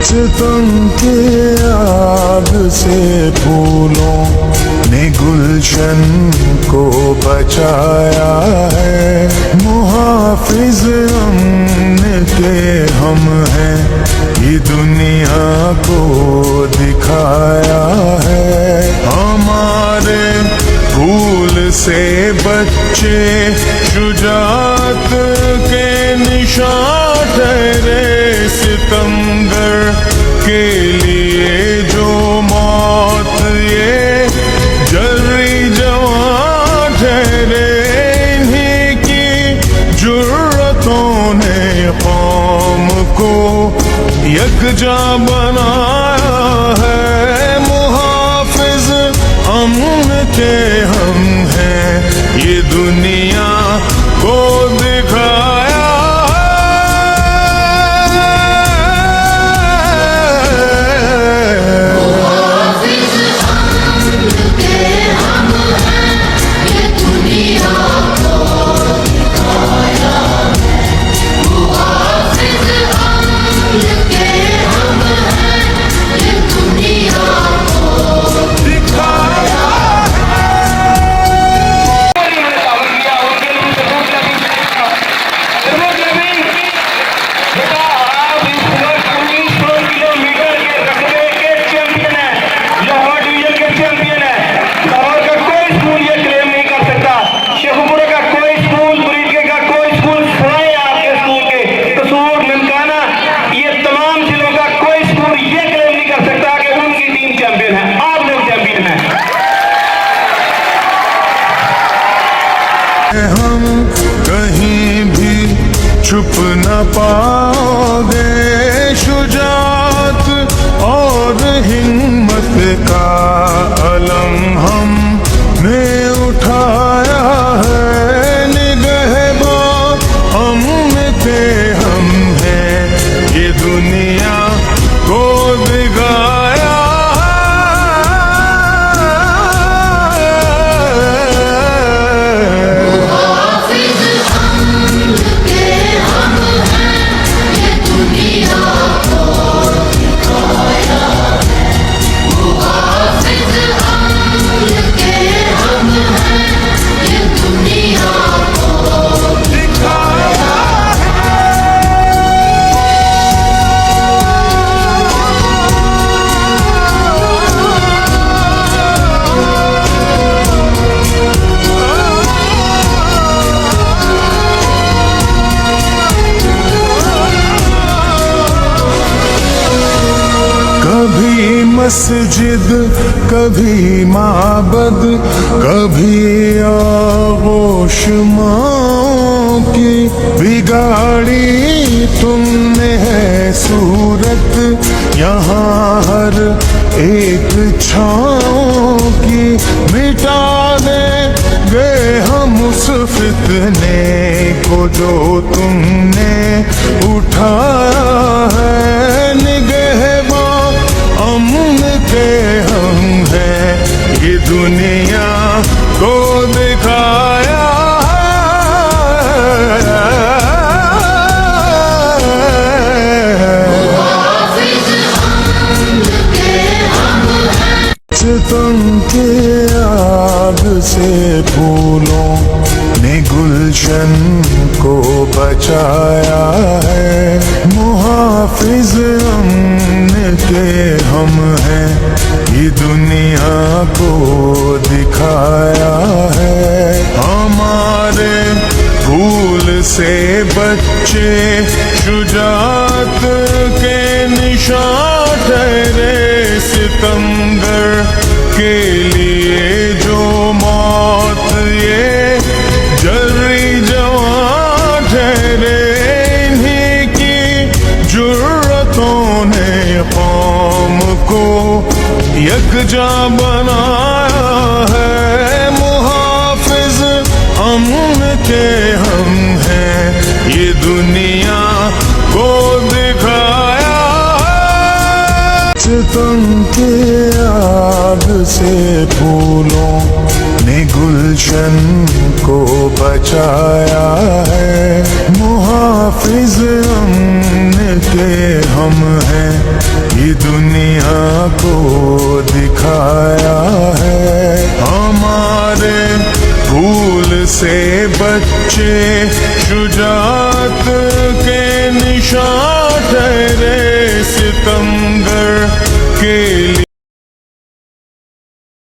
सितम के आग से फूलों ने गुलशन को बचाया है। मुहाफिज अमन के हम हैं, ये दुनिया को दिखाया है। हमारे फूल से बच्चे शुजात के निशान ठहरे। सितमगर के लिए जो मौत ये जर्री जवां ठहरे। इन्हीं की जुर्रतों ने कौम को यकजा बनाया है। मुहाफिज अमन के हम हैं, ये दुनिया को दिखाया। हम कहीं भी छुप न पाओगे। शुजात और हिम्मत का अलम हमने उठाया है। निगहबान अमन के हम हैं, ये दुनिया को दिखाया। कभी मस्जिद, कभी माबद, कभी आगोश माँ की बिगाड़ी तुमने है सूरत। यहाँ हर एक छाँव की मिटा देंगे हम उस फितने को जो तुमने उठाया है। निगहबान अमन के हम हैं, ये दुनिया को दिखाया है। सितम के आग से फूलों ने गुलशन को बचाया है। मुहाफिज अमन के हम हैं, ये दुनिया को दिखाया है। हमारे फूल से बच्चे शुजात के निशान ठहरे। सितमगर के लिए जो मौत ये जर्री जवां ठहरे। इन्हीं की जुर्रतों ने कौम को यकजा बनाया है। मुहाफिज अमन के हम हैं, ये दुनिया को दिखाया। सितम के आग से फूलों ने गुलशन को बचाया है। मुहाफिज अमन के हम हैं, पीछे शुजात के निशान ठहरे सितमगर के